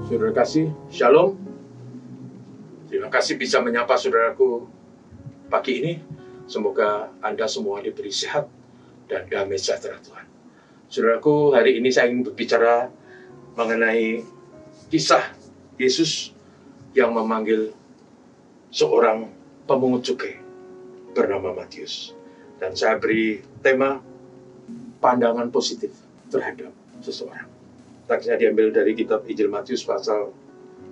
Saudara kasih, Shalom. Terima kasih bisa menyapa saudaraku pagi ini. Semoga Anda semua diberi sehat dan damai sejahtera Tuhan. Saudaraku, hari ini saya ingin berbicara mengenai kisah Yesus yang memanggil seorang pemungut cukai bernama Matius. Dan saya beri tema pandangan positif terhadap seseorang. Teksnya diambil dari kitab Injil Matius pasal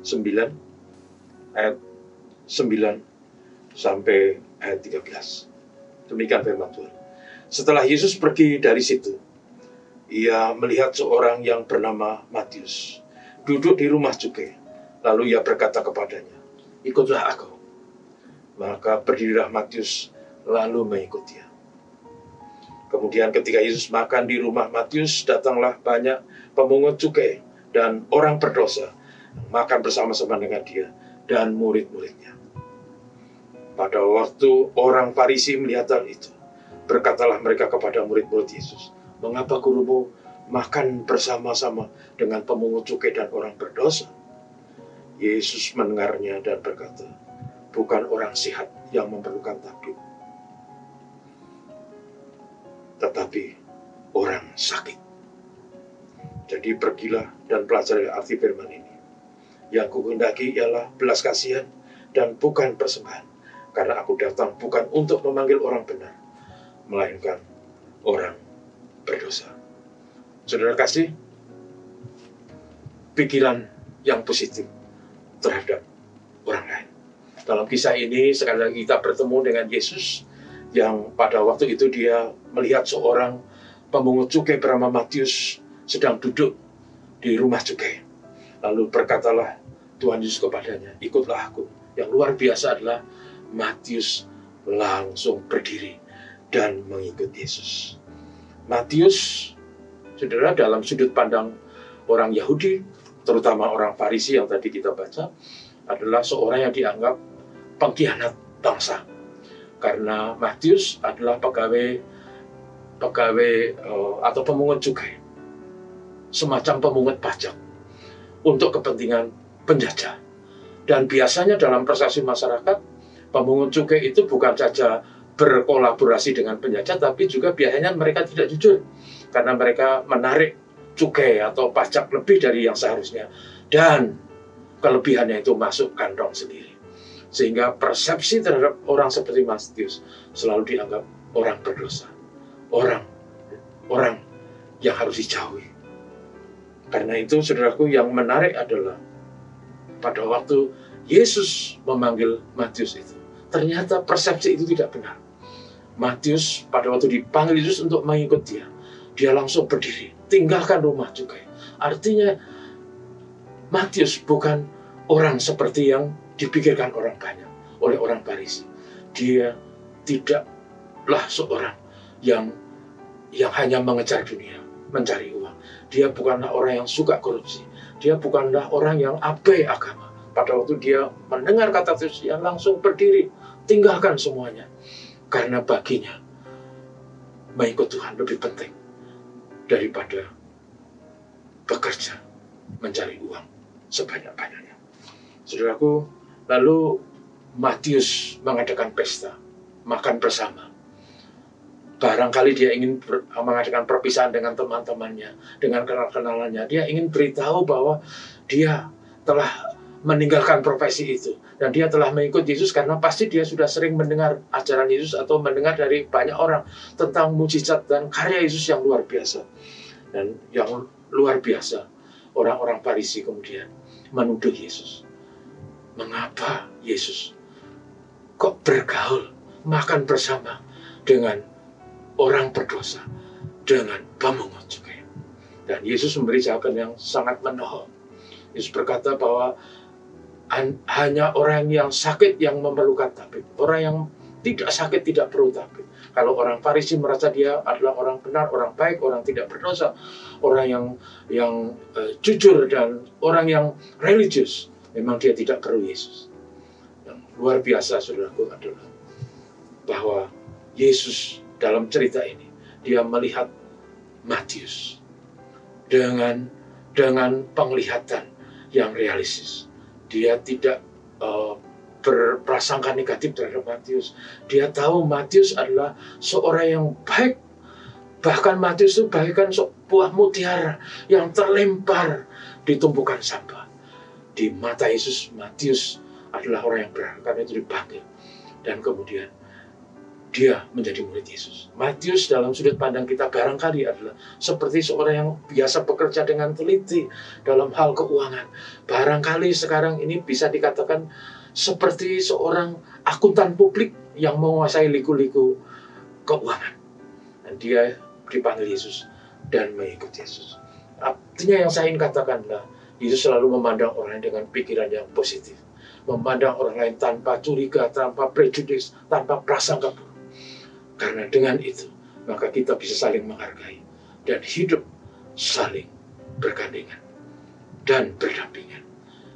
9 ayat 9 sampai ayat 13. Demikian firman Tuhan. Setelah Yesus pergi dari situ, ia melihat seorang yang bernama Matius duduk di rumah cukai. Lalu ia berkata kepadanya, "Ikutlah aku." Maka berdirilah Matius lalu mengikut dia. Kemudian ketika Yesus makan di rumah Matius, datanglah banyak pemungut cukai dan orang berdosa makan bersama-sama dengan dia dan murid-muridnya. Pada waktu orang Farisi melihat hal itu, berkatalah mereka kepada murid-murid Yesus, "Mengapa gurumu makan bersama-sama dengan pemungut cukai dan orang berdosa?" Yesus mendengarnya dan berkata, "Bukan orang sehat yang memerlukan tabib, tetapi orang sakit. Jadi pergilah dan pelajari arti firman ini. Yang kuhendaki ialah belas kasihan dan bukan persembahan. Karena aku datang bukan untuk memanggil orang benar, melainkan orang berdosa." Saudara kasih, pikiran yang positif terhadap orang lain. Dalam kisah ini sekali lagi kita bertemu dengan Yesus yang pada waktu itu dia melihat seorang pemungut cukai bernama Matius sedang duduk di rumah cukai. Lalu berkatalah Tuhan Yesus kepadanya, "Ikutlah aku." Yang luar biasa adalah Matius langsung berdiri dan mengikut Yesus. Matius, saudara, dalam sudut pandang orang Yahudi, terutama orang Farisi yang tadi kita baca, adalah seorang yang dianggap pengkhianat bangsa. Karena Matius adalah pegawai atau pemungut cukai, semacam pemungut pajak untuk kepentingan penjajah. Dan biasanya dalam persepsi masyarakat, pemungut cukai itu bukan saja berkolaborasi dengan penjajah, tapi juga biasanya mereka tidak jujur karena mereka menarik cukai atau pajak lebih dari yang seharusnya, dan kelebihannya itu masuk kantong sendiri. Sehingga persepsi terhadap orang seperti Matius selalu dianggap orang berdosa, orang yang harus dijauhi. Karena itu, saudaraku, yang menarik adalah pada waktu Yesus memanggil Matius itu, ternyata persepsi itu tidak benar. Matius pada waktu dipanggil Yesus untuk mengikut dia langsung berdiri, tinggalkan rumah cukai. Artinya Matius bukan orang seperti yang dipikirkan orang banyak oleh orang Farisi. Dia tidaklah seorang yang hanya mengejar dunia, mencari uang. Dia bukanlah orang yang suka korupsi. Dia bukanlah orang yang abai agama. Pada waktu dia mendengar kata Yesus, dia langsung berdiri, tinggalkan semuanya. Karena baginya mengikut Tuhan lebih penting daripada bekerja mencari uang sebanyak-banyaknya. Saudaraku, lalu Matius mengadakan pesta, makan bersama. Barangkali dia ingin mengadakan perpisahan dengan teman-temannya, dengan kenalannya. Dia ingin beritahu bahwa dia telah meninggalkan profesi itu, dan dia telah mengikut Yesus karena pasti dia sudah sering mendengar ajaran Yesus atau mendengar dari banyak orang tentang mujizat dan karya Yesus yang luar biasa. Dan yang luar biasa, orang-orang Farisi kemudian menuduh Yesus. Mengapa Yesus kok bergaul, makan bersama dengan orang berdosa, dengan pemungut cukai? Dan Yesus memberi jawaban yang sangat menohok. Yesus berkata bahwa hanya orang yang sakit yang memerlukan tabib. Orang yang tidak sakit tidak perlu tabib. Kalau orang Farisi merasa dia adalah orang benar, orang baik, orang tidak berdosa, orang yang jujur dan orang yang religius, memang dia tidak perlu Yesus. Yang luar biasa, saudaraku, adalah bahwa Yesus dalam cerita ini, dia melihat Matius dengan penglihatan yang realistis. Dia tidak berprasangka negatif terhadap Matius. Dia tahu Matius adalah seorang yang baik. Bahkan Matius itu bagaikan sebuah mutiara yang terlempar di tumpukan sampah. Di mata Yesus, Matius adalah orang yang berharga, karena itu dipanggil. Dan kemudian dia menjadi murid Yesus. Matius dalam sudut pandang kita barangkali adalah seperti seorang yang biasa bekerja dengan teliti dalam hal keuangan. Barangkali sekarang ini bisa dikatakan seperti seorang akuntan publik yang menguasai liku-liku keuangan. Dan dia dipanggil Yesus dan mengikut Yesus. Artinya yang saya ingin katakan adalah Yesus selalu memandang orang lain dengan pikiran yang positif. Memandang orang lain tanpa curiga, tanpa prejudis, tanpa prasangka buruk. Karena dengan itu, maka kita bisa saling menghargai dan hidup saling bergandengan dan berdampingan.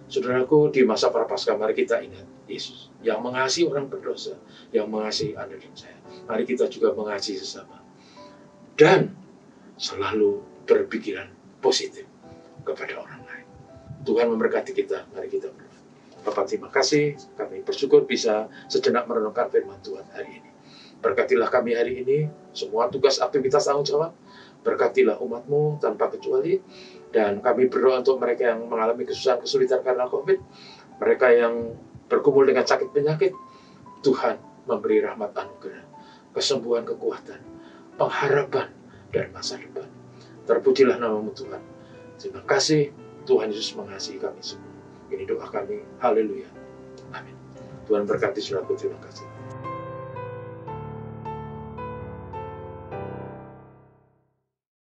Saudaraku, di masa Prapaskah mari kita ingat Yesus yang mengasihi orang berdosa, yang mengasihi Anda dan saya. Mari kita juga mengasihi sesama dan selalu berpikiran positif kepada orang lain. Tuhan memberkati kita. Mari kita berdoa. Bapak, terima kasih. Kami bersyukur bisa sejenak merenungkan firman Tuhan hari ini. Berkatilah kami hari ini, semua tugas aktivitas tanggung jawab. Berkatilah umat-Mu tanpa kecuali. Dan kami berdoa untuk mereka yang mengalami kesusahan, kesulitan karena COVID. Mereka yang bergumul dengan sakit penyakit. Tuhan memberi rahmat anugerah, kesembuhan, kekuatan, pengharapan, dan masa depan. Terpujilah nama-Mu Tuhan. Terima kasih, Tuhan Yesus mengasihi kami semua. Ini doa kami. Haleluya. Amin. Tuhan berkati saudaraku. Terima kasih.